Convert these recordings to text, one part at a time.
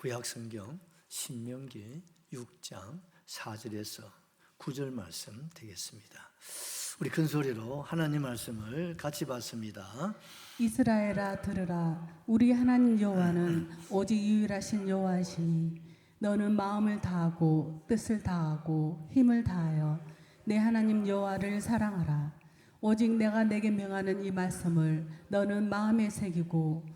구약성경 신명기 6장 4절에서 9절 말씀 되겠습니다. 우리 큰 소리로 하나님 말씀을 같이 받습니다. 이스라엘아 들으라. 우리 하나님 여호와는 오직 유일하신 여호와시니 너는 마음을 다하고 뜻을 다하고 힘을 다하여 내 하나님 여호와를 사랑하라. 오직 내가 내게 명하는 이 말씀을 너는 마음에 새기고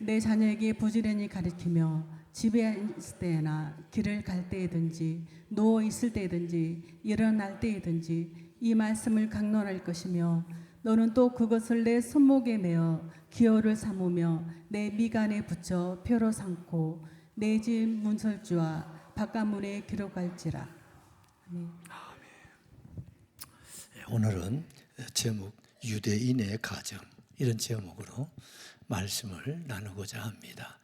내 자녀에게 부지런히 가르치며 집에 있을 때나 길을 갈 때든지 누워 있을 때든지 일어날 때든지 이 말씀을 강론할 것이며 너는 또 그것을 내 손목에 메어 기호를 삼으며 내 미간에 붙여 표로 삼고 내 집 문설주와 바깥문에 기록할지라. 아멘. 오늘은 제목 유대인의 가정, 이런 제목으로 말씀을 나누고자 합니다.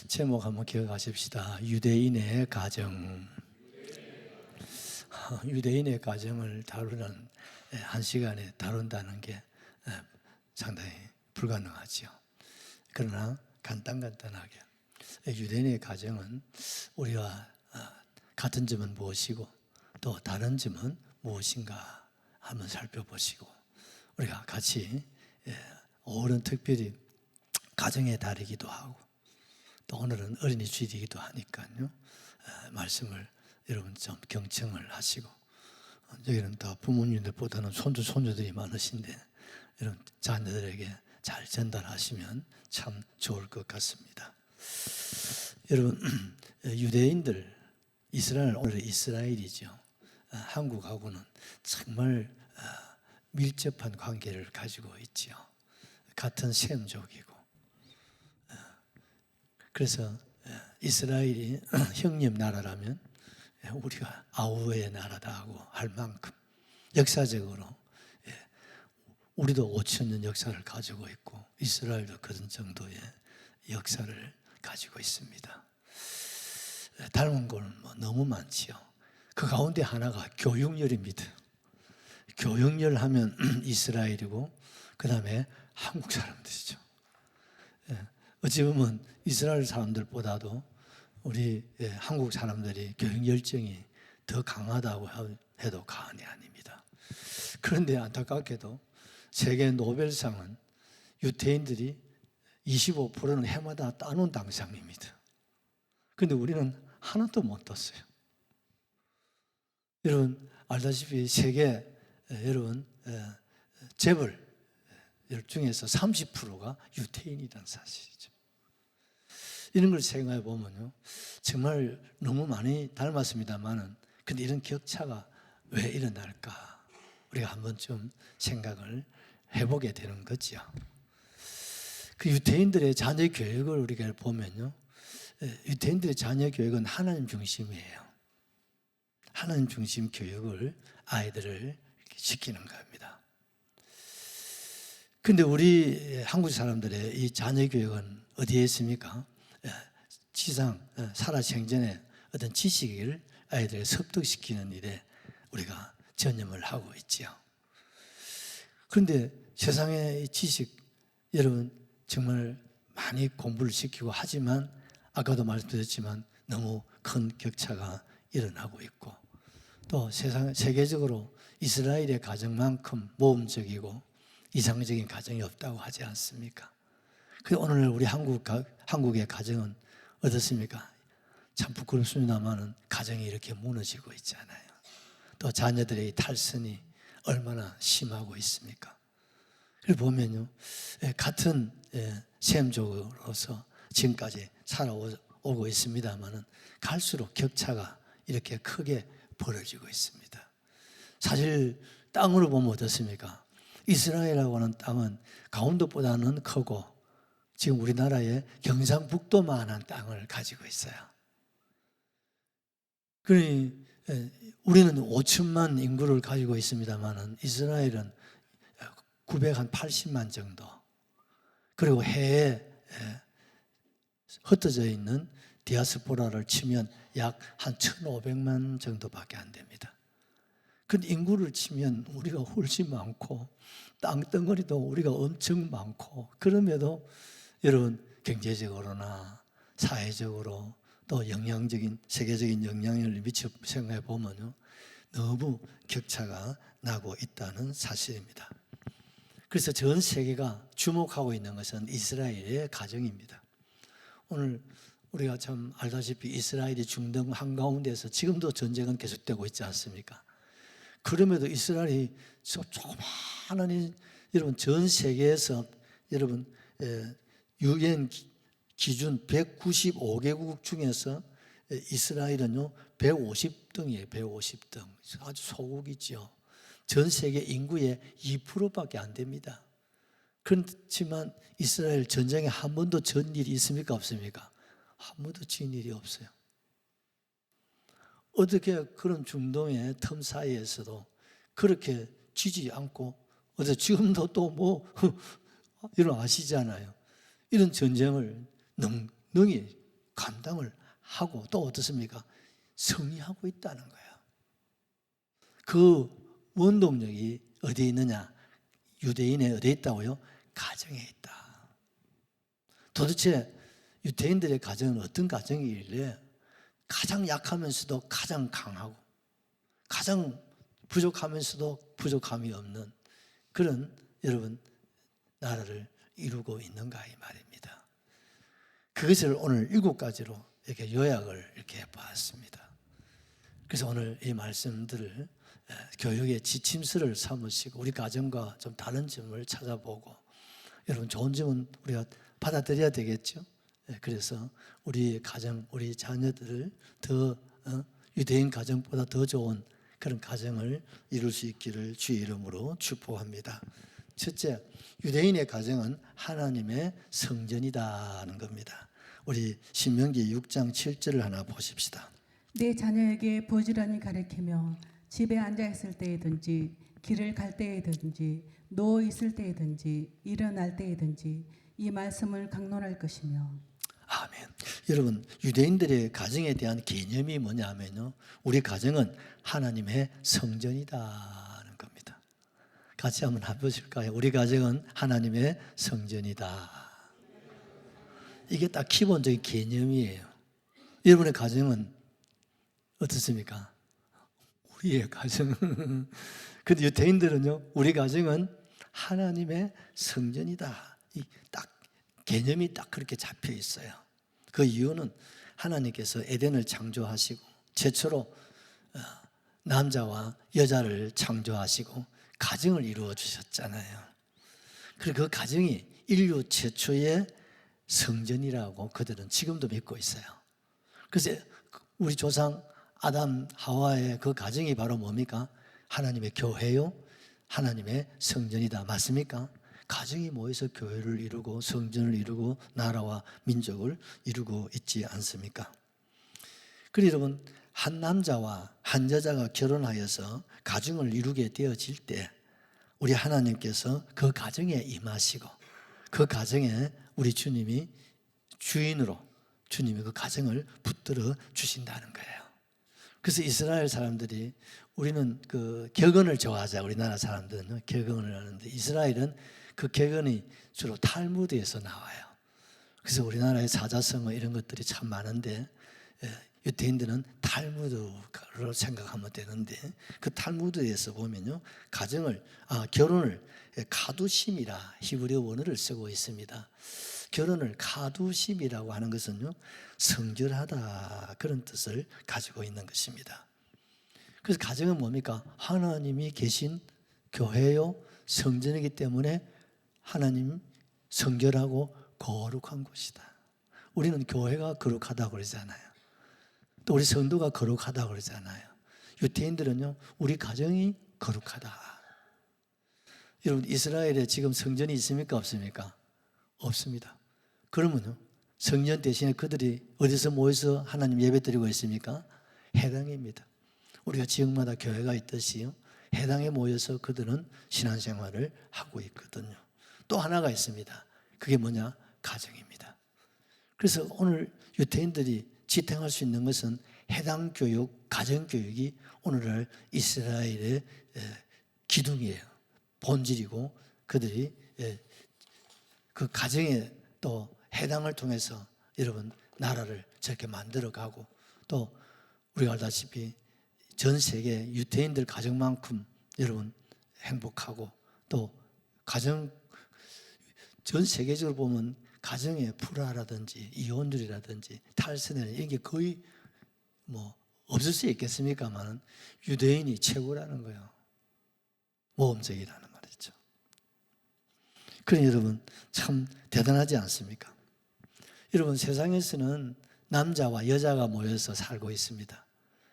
제목 한번 기억하십시다. 유대인의 가정. 유대인의 가정을 다루는 한 시간에 다룬다는 게 상당히 불가능하죠. 그러나 간단하게 유대인의 가정은 우리와 같은 점은 무엇이고 또 다른 점은 무엇인가 한번 살펴보시고 우리가 같이 오늘은 특별히 가정의 달이기도 하고 또 오늘은 어린이 주일이기도 하니까요. 말씀을 여러분 좀 경청을 하시고 여기는 더 부모님들보다는 손주들이 많으신데 이런 자녀들에게 잘 전달하시면 참 좋을 것 같습니다. 여러분 유대인들 이스라엘 오늘 이스라엘이죠. 한국하고는 정말 밀접한 관계를 가지고 있죠. 같은 셈족이고 그래서 이스라엘이 형님 나라라면 우리가 아우의 나라다 하고 할 만큼 역사적으로 우리도 5,000년 역사를 가지고 있고 이스라엘도 그런 정도의 역사를 가지고 있습니다. 닮은 건 너무 많지요. 그 가운데 하나가 교육열입니다. 교육열 하면 이스라엘이고 그 다음에 한국 사람들이죠. 어찌 보면 이스라엘 사람들보다도 우리 한국 사람들이 교육 열정이 더 강하다고 해도 과언이 아닙니다. 그런데 안타깝게도 세계 노벨상은 유태인들이 25%는 해마다 따놓은 당상입니다. 그런데 우리는 하나도 못 땄어요. 여러분 알다시피 세계 여러분 재벌 중에서 30%가 유태인이라는 사실이죠. 이런 걸 생각해 보면요, 정말 너무 많이 닮았습니다만은, 근데 이런 격차가 왜 일어날까? 우리가 한번 좀 생각을 해보게 되는 거죠. 그 유태인들의 자녀 교육을 우리가 보면요, 유태인들의 자녀 교육은 하나님 중심이에요. 하나님 중심 교육을 아이들을 시키는 겁니다. 근데 우리 한국 사람들의 이 자녀 교육은 어디에 있습니까? 지상 살아생전에 어떤 지식을 아이들에게 습득시키는 일에 우리가 전념을 하고 있지요. 그런데 세상의 지식 여러분 정말 많이 공부를 시키고 하지만 아까도 말씀드렸지만 너무 큰 격차가 일어나고 있고 또 세계적으로 이스라엘의 가정만큼 모범적이고 이상적인 가정이 없다고 하지 않습니까? 그래서 오늘 우리 한국의 가정은 어떻습니까? 참 부끄럽습니다만은 가정이 이렇게 무너지고 있잖아요. 또 자녀들의 탈선이 얼마나 심하고 있습니까? 그걸 보면요, 같은 셈족으로서 지금까지 살아오고 있습니다만은 갈수록 격차가 이렇게 크게 벌어지고 있습니다. 사실 땅으로 보면 어떻습니까? 이스라엘이라고 하는 땅은 강원도보다는 크고 지금 우리나라의 경상북도만한 땅을 가지고 있어요. 그러니 우리는 5천만 인구를 가지고 있습니다만 이스라엘은 980만 정도. 그리고 해외에 흩어져 있는 디아스포라를 치면 약 한 1,500만 정도밖에 안 됩니다. 근데 인구를 치면 우리가 훨씬 많고 땅덩어리도 우리가 엄청 많고 그럼에도 여러분 경제적으로나 사회적으로 또 영향적인 세계적인 영향력을 미쳐 생각해 보면요, 너무 격차가 나고 있다는 사실입니다. 그래서 전 세계가 주목하고 있는 것은 이스라엘의 가정입니다. 오늘 우리가 참 알다시피 이스라엘이 중동 한가운데에서 지금도 전쟁은 계속되고 있지 않습니까? 그럼에도 이스라엘이 조그마한, 여러분 전 세계에서 여러분 UN 기준 195개국 중에서 이스라엘은요 150등이에요. 150등. 아주 소국이죠. 전 세계 인구의 2%밖에 안 됩니다. 그렇지만 이스라엘 전쟁에 한 번도 전 일이 있습니까? 없습니까? 한 번도 진 일이 없어요. 어떻게 그런 중동의 틈 사이에서도 그렇게 지지 않고, 지금도 또 뭐 여러분 아시잖아요. 이런 전쟁을 능히 감당을 하고 또 어떻습니까? 승리하고 있다는 거예요. 그 원동력이 어디에 있느냐? 유대인에 어디에 있다고요? 가정에 있다. 도대체 유대인들의 가정은 어떤 가정이길래 가장 약하면서도 가장 강하고 가장 부족하면서도 부족함이 없는 그런 여러분 나라를 이루고 있는가 이 말입니다. 그것을 오늘 7가지로 이렇게 요약을 이렇게 해봤습니다. 그래서 오늘 이 말씀들을 교육의 지침서를 삼으시고 우리 가정과 좀 다른 점을 찾아보고 여러분 좋은 점은 우리가 받아들여야 되겠죠. 그래서 우리 가정, 우리 자녀들을 더 유대인 가정보다 더 좋은 그런 가정을 이룰 수 있기를 주의 이름으로 축복합니다. 첫째, 유대인의 가정은 하나님의 성전이다는 겁니다. 우리 신명기 6장 7절을 하나 보십시다. 내 자녀에게 부지런히 가르치며 집에 앉아 있을 때에든지 길을 갈 때에든지 누워 있을 때에든지 일어날 때에든지 이 말씀을 강론할 것이며. 아멘. 여러분 유대인들의 가정에 대한 개념이 뭐냐면요, 우리 가정은 하나님의 성전이다는 겁니다. 같이 한번 해보실까요? 우리 가정은 하나님의 성전이다. 이게 딱 기본적인 개념이에요. 여러분의 가정은 어떻습니까? 우리의 가정. 근데 유대인들은요, 우리 가정은 하나님의 성전이다. 딱 개념이 딱 그렇게 잡혀 있어요. 그 이유는 하나님께서 에덴을 창조하시고 최초로 남자와 여자를 창조하시고 가정을 이루어 주셨잖아요. 그리고 그 가정이 인류 최초의 성전이라고 그들은 지금도 믿고 있어요. 그래서 우리 조상 아담 하와의 그 가정이 바로 뭡니까? 하나님의 교회요, 하나님의 성전이다. 맞습니까? 가정이 모여서 교회를 이루고 성전을 이루고 나라와 민족을 이루고 있지 않습니까? 그리고 여러분, 한 남자와 한 여자가 결혼하여서 가정을 이루게 되어질 때 우리 하나님께서 그 가정에 임하시고 그 가정에 우리 주님이 주인으로 주님이 그 가정을 붙들어 주신다는 거예요. 그래서 이스라엘 사람들이, 우리는 그 격언을 좋아하자. 우리나라 사람들은 격언을 하는데 이스라엘은 그 격언이 주로 탈무드에서 나와요. 그래서 우리나라의 사자성어 이런 것들이 참 많은데 유대인들은 탈무드로 생각하면 되는데 그 탈무드에서 보면요, 결혼을 가두심이라 히브리어 원어를 쓰고 있습니다. 결혼을 가두심이라고 하는 것은요, 성결하다 그런 뜻을 가지고 있는 것입니다. 그래서 가정은 뭡니까? 하나님이 계신 교회요 성전이기 때문에 하나님 성결하고 거룩한 곳이다. 우리는 교회가 거룩하다고 그러잖아요. 또 우리 성도가 거룩하다고 그러잖아요. 유대인들은요, 우리 가정이 거룩하다. 여러분, 이스라엘에 지금 성전이 있습니까? 없습니까? 없습니다. 그러면요, 성전 대신에 그들이 어디서 모여서 하나님 예배 드리고 있습니까? 해당입니다. 우리가 지역마다 교회가 있듯이요, 해당에 모여서 그들은 신앙생활을 하고 있거든요. 또 하나가 있습니다. 그게 뭐냐? 가정입니다. 그래서 오늘 유대인들이 지탱할 수 있는 것은 해당 교육, 가정 교육이 오늘날 이스라엘의 기둥이에요. 본질이고 그들이 그 가정에 또 해당을 통해서 여러분 나라를 저렇게 만들어가고 또 우리가 알다시피 전 세계 유태인들 가정만큼 여러분 행복하고 또 가정 전 세계적으로 보면 가정의 불화라든지 이혼율이라든지 탈선이라든지 이런 게 거의 뭐 없을 수 있겠습니까만 유대인이 최고라는 거예요. 모범적이라는 말이죠. 그러니 여러분 참 대단하지 않습니까? 여러분 세상에서는 남자와 여자가 모여서 살고 있습니다.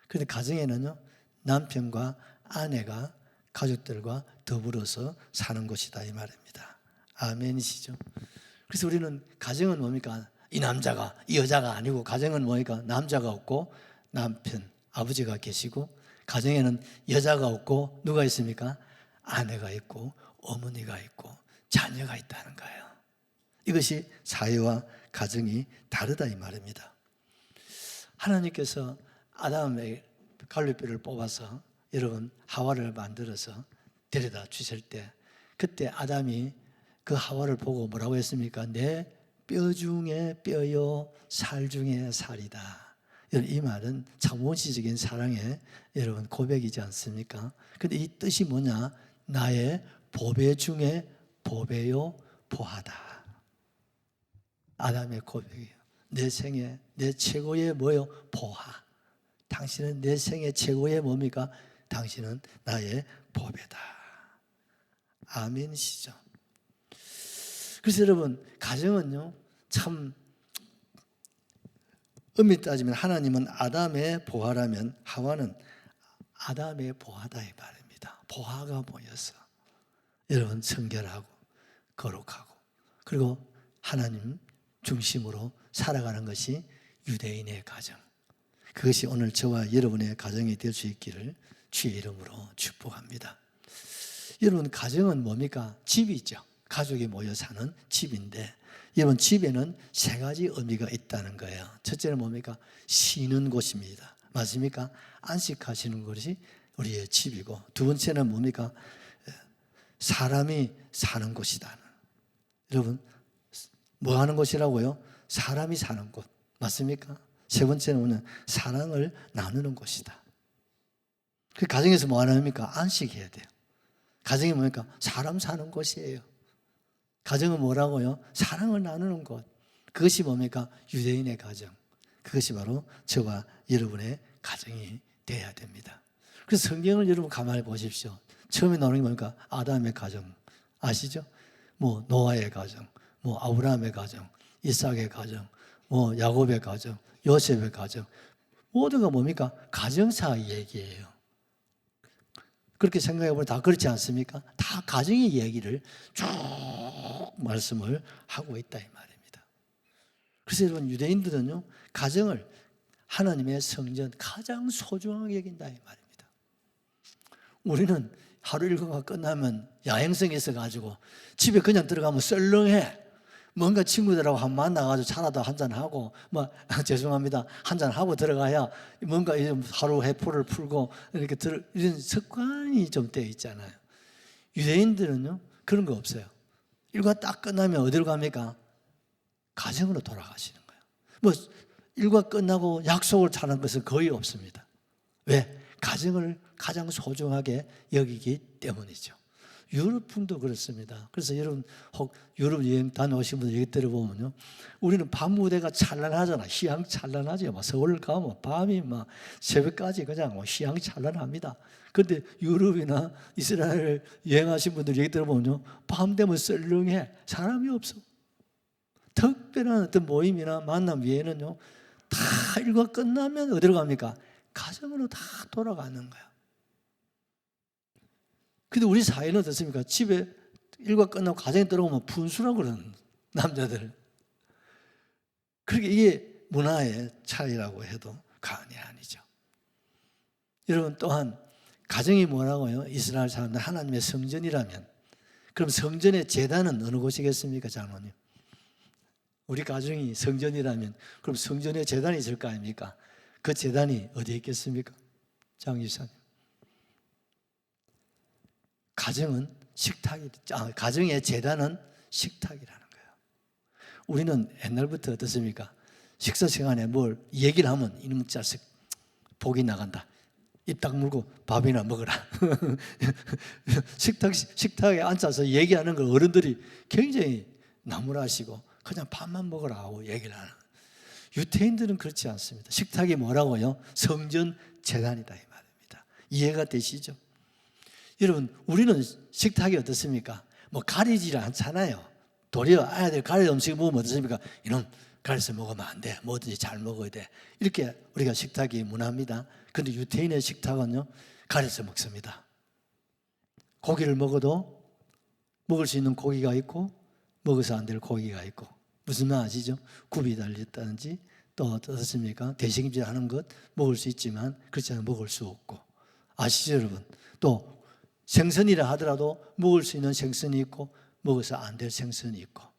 그런데 가정에는요 남편과 아내가 가족들과 더불어서 사는 곳이다 이 말입니다. 아멘이시죠? 그래서 우리는 가정은 뭡니까? 이 남자가 이 여자가 아니고 가정은 뭡니까? 남자가 없고 남편, 아버지가 계시고 가정에는 여자가 없고 누가 있습니까? 아내가 있고 어머니가 있고 자녀가 있다는 거예요. 이것이 사회와 가정이 다르다 이 말입니다. 하나님께서 아담의 갈빗뼈를 뽑아서 여러분 하와를 만들어서 데려다 주실 때 그때 아담이 그 하와를 보고 뭐라고 했습니까? 내 뼈 중에 뼈요 살 중에 살이다. 이 말은 참 원시적인 사랑의 여러분 고백이지 않습니까? 그런데 이 뜻이 뭐냐? 나의 보배 중에 보배요 보하다. 아담의 고백이에요. 내 생애 내 최고의 뭐요? 보하. 당신은 내 생애 최고의 뭡니까? 당신은 나의 보배다. 아멘이시죠? 그래서 여러분 가정은요 참 엄밀히 따지면 하나님은 아담의 보화라면 하와는 아담의 보화다 이 말입니다. 보화가 모여서 여러분 성결하고 거룩하고 그리고 하나님 중심으로 살아가는 것이 유대인의 가정. 그것이 오늘 저와 여러분의 가정이 될 수 있기를 주의 이름으로 축복합니다. 여러분 가정은 뭡니까? 집이죠. 가족이 모여 사는 집인데 여러분 집에는 세 가지 의미가 있다는 거예요. 첫째는 뭡니까? 쉬는 곳입니다. 맞습니까? 안식하시는 것이 우리의 집이고 두 번째는 뭡니까? 사람이 사는 곳이다. 여러분 뭐 하는 곳이라고요? 사람이 사는 곳. 맞습니까? 세 번째는 사랑을 나누는 곳이다. 그 가정에서 뭐 하는 겁니까? 안식해야 돼요. 가정이 뭡니까? 사람 사는 곳이에요. 가정은 뭐라고요? 사랑을 나누는 곳. 그것이 뭡니까? 유대인의 가정. 그것이 바로 저와 여러분의 가정이 돼야 됩니다. 그래서 성경을 여러분 가만히 보십시오. 처음에 나오는 게 뭡니까? 아담의 가정. 아시죠? 뭐 노아의 가정, 뭐 아브라함의 가정, 이삭의 가정, 뭐 야곱의 가정, 요셉의 가정. 모두가 뭡니까? 가정사 얘기예요. 그렇게 생각해 보면 다 그렇지 않습니까? 다 가정의 얘기를 쭉 말씀을 하고 있다 이 말입니다. 그래서 여러분 유대인들은요 가정을 하나님의 성전 가장 소중하게 여긴다 이 말입니다. 우리는 하루 일과가 끝나면 야행성이 있어가지고 집에 그냥 들어가면 썰렁해. 뭔가 친구들하고 한 만나가지고 차라도 한잔하고 죄송합니다 한잔하고 들어가야 뭔가 하루 회포를 풀고 이렇게 이런 습관이 좀 되어 있잖아요. 유대인들은요 그런 거 없어요. 일과 딱 끝나면 어디로 갑니까? 가정으로 돌아가시는 거예요. 뭐 일과 끝나고 약속을 차는 것은 거의 없습니다. 왜? 가정을 가장 소중하게 여기기 때문이죠. 유럽 분도 그렇습니다. 그래서 여러분 혹 유럽 여행 다녀오신 분들 얘기 들어보면요, 우리는 밤 무대가 찬란하잖아. 희양찬란하죠. 서울 가면 밤이 새벽까지 그냥 희양찬란합니다. 그런데 유럽이나 이스라엘 여행하신 분들 얘기 들어보면요, 밤 되면 썰렁해. 사람이 없어. 특별한 어떤 모임이나 만남 외에는요, 다 일과 끝나면 어디로 갑니까? 가정으로 다 돌아가는 거야. 근데 우리 사회는 어떻습니까? 집에 일과 끝나고 가정에 들어오면 분수라고 그러는 남자들. 그렇게 이게 문화의 차이라고 해도 과언이 아니죠. 여러분 또한 가정이 뭐라고요? 이스라엘 사람들 하나님의 성전이라면 그럼 성전의 제단은 어느 곳이겠습니까, 장로님? 우리 가정이 성전이라면 그럼 성전에 제단이 있을 거 아닙니까? 그 제단이 어디에 있겠습니까? 장 이사님. 가정의 제단은 식탁이라는 거예요. 우리는 옛날부터 어떻습니까? 식사 시간에 뭘 얘기를 하면 이놈 자식 복이 나간다. 입 딱 물고 밥이나 먹어라. 식탁에 앉아서 얘기하는 걸 어른들이 굉장히 나무라시고 그냥 밥만 먹으라 하고 얘기를 하는. 유태인들은 그렇지 않습니다. 식탁이 뭐라고요? 성전 제단이다 이 말입니다. 이해가 되시죠? 여러분, 우리는 식탁이 어떻습니까? 뭐 가리지를 않잖아요. 도리어 아이들 가리 음식 먹으면 어떻습니까? 이놈 가려서 먹으면 안 돼. 뭐든지 잘 먹어야 돼. 이렇게 우리가 식탁이 문화입니다. 그런데 유태인의 식탁은요, 가려서 먹습니다. 고기를 먹어도 먹을 수 있는 고기가 있고 먹어서 안 될 고기가 있고, 무슨 말 아시죠? 굽이 달렸다든지 또 어떻습니까? 대식임질 하는 것 먹을 수 있지만 그렇지 않으면 먹을 수 없고, 아시죠 여러분? 또 생선이라 하더라도 먹을 수 있는 생선이 있고 먹어서 안 될 생선이 있고,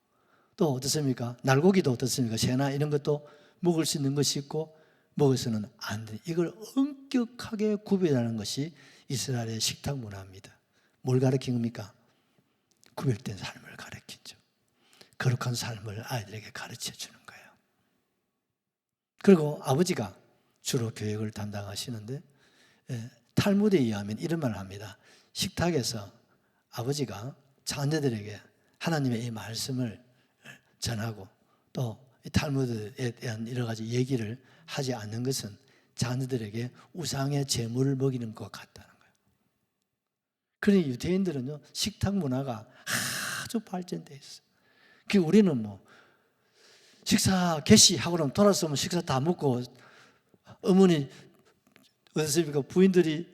또 어떻습니까? 날고기도 어떻습니까? 새나 이런 것도 먹을 수 있는 것이 있고 먹어서는 안 돼. 이걸 엄격하게 구별하는 것이 이스라엘의 식탁 문화입니다. 뭘 가르친 겁니까? 구별된 삶을 가르치죠. 거룩한 삶을 아이들에게 가르쳐 주는 거예요. 그리고 아버지가 주로 교육을 담당하시는데, 탈무드에 의하면 이런 말을 합니다. 식탁에서 아버지가 자녀들에게 하나님의 이 말씀을 전하고 또 탈무드에 대한 여러 가지 얘기를 하지 않는 것은 자녀들에게 우상의 제물을 먹이는 것 같다는 거예요. 그러니 유대인들은요, 식탁 문화가 아주 발전되어 있어요. 그 우리는 뭐 식사 개시하고 나면 돌아서면 식사 다 먹고, 어머니 어떻습니까? 부인들이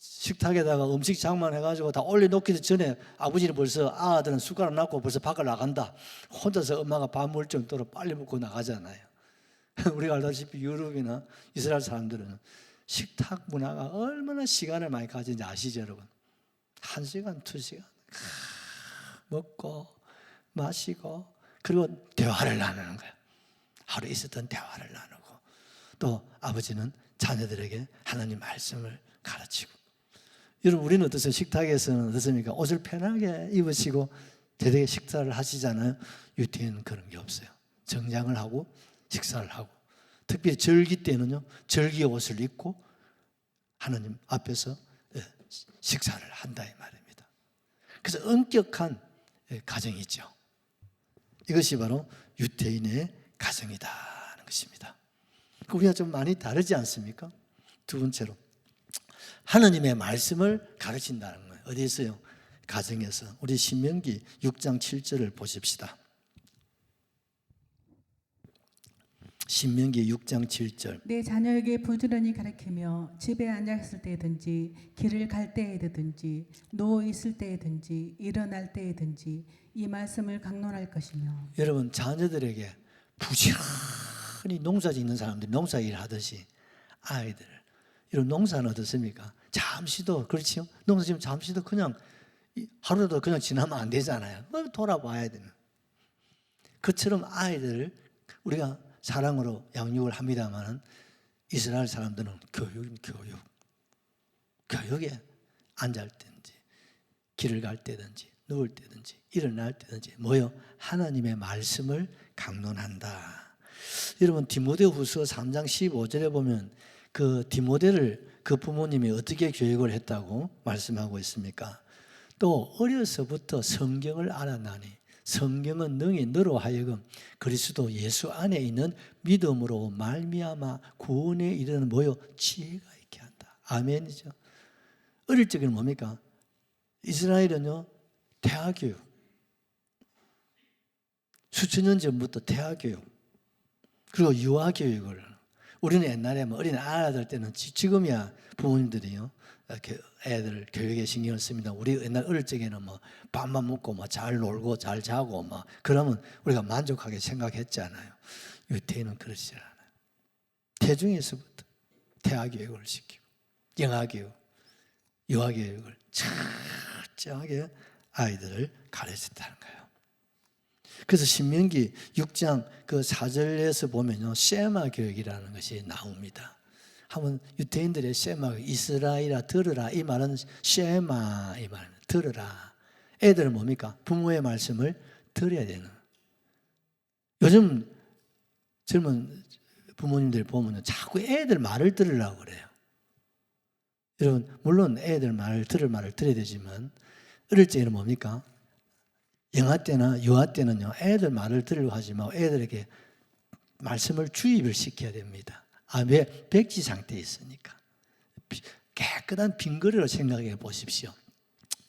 식탁에다가 음식 장만해가지고 다 올려놓기도 전에 아버지는 벌써, 아들은 숟가락 놨고 벌써 밖을 나간다. 혼자서 엄마가 밥 먹을 정도로 빨리 먹고 나가잖아요. 우리가 알다시피 유럽이나 이스라엘 사람들은 식탁 문화가 얼마나 시간을 많이 가지는지 아시죠 여러분? 1시간, 2시간 먹고 마시고, 그리고 대화를 나누는 거예요. 하루 있었던 대화를 나누고, 또 아버지는 자녀들에게 하나님 말씀을 가르치고. 여러분, 우리는 어떠세요? 식탁에서는 어떻습니까? 옷을 편하게 입으시고 대대게 식사를 하시잖아요. 유태인은 그런 게 없어요. 정장을 하고 식사를 하고, 특별히 절기 때는요, 절기 옷을 입고 하나님 앞에서 식사를 한다 이 말입니다. 그래서 엄격한 가정이죠. 이것이 바로 유태인의 가정이다는 것입니다. 우리가 좀 많이 다르지 않습니까? 두 번째로, 하나님의 말씀을 가르친다는 거예요. 어디 있어요? 가정에서. 우리 신명기 6장 7절을 보십시다. 신명기 6장 7절. 내 자녀에게 부지런히 가르치며 집에 앉았을 때든지 길을 갈 때에든지 누워 있을 때에든지 일어날 때에든지 이 말씀을 강론할 것이며. 여러분, 자녀들에게 부지런히 농사 짓는 사람들이 농사 일 하듯이 아이들, 이런 농사는 어떻습니까? 잠시도, 그렇지요? 농사 지금 잠시도 그냥 하루라도 그냥 지나면 안 되잖아요. 돌아봐야 되는. 그처럼 아이들을 우리가 사랑으로 양육을 합니다만, 이스라엘 사람들은 교육에 앉을 때든지 길을 갈 때든지 누울 때든지 일어날 때든지 뭐요? 하나님의 말씀을 강론한다. 여러분, 디모데후서 3장 15절에 보면 그 디모데를 그 부모님이 어떻게 교육을 했다고 말씀하고 있습니까? 또 어려서부터 성경을 알아나니 성경은 능히 너로 하여금 그리스도 예수 안에 있는 믿음으로 말미암아 구원에 이르는 뭐요? 지혜가 있게 한다. 아멘이죠. 어릴 적에는 뭡니까? 이스라엘은요, 대하교육, 수천 년 전부터 대하교육, 그리고 유아교육을, 우리는 옛날에 뭐 어린 아이들 때는, 지금이야 부모님들이요 이렇게 애들 교육에 신경을 씁니다. 우리 옛날 어릴 적에는 뭐 밥만 먹고 뭐 잘 놀고 잘 자고 뭐 그러면 우리가 만족하게 생각했잖아요. 유태인은 그러지 않아요. 태중에서부터 대하교육을 시키고 영아교육, 유아교육을 철저하게 아이들을 가르쳤다는 거예요. 그래서 신명기 6장 그 4절에서 보면요, 세마 교육이라는 것이 나옵니다. 한번 유태인들의 세마, 이스라엘아 들으라, 이 말은 세마, 이 말은 들으라. 애들은 뭡니까? 부모의 말씀을 들어야 되는. 요즘 젊은 부모님들 보면 자꾸 애들 말을 들으려고 그래요. 여러분, 물론 애들 말을 들어야 되지만, 어릴 적에는 뭡니까? 영아 때나 유아 때는요, 애들 말을 들으려고 하지 말고 애들에게 말씀을 주입을 시켜야 됩니다. 왜? 백지 상태에 있으니까. 깨끗한 빈 그릇을 생각해 보십시오.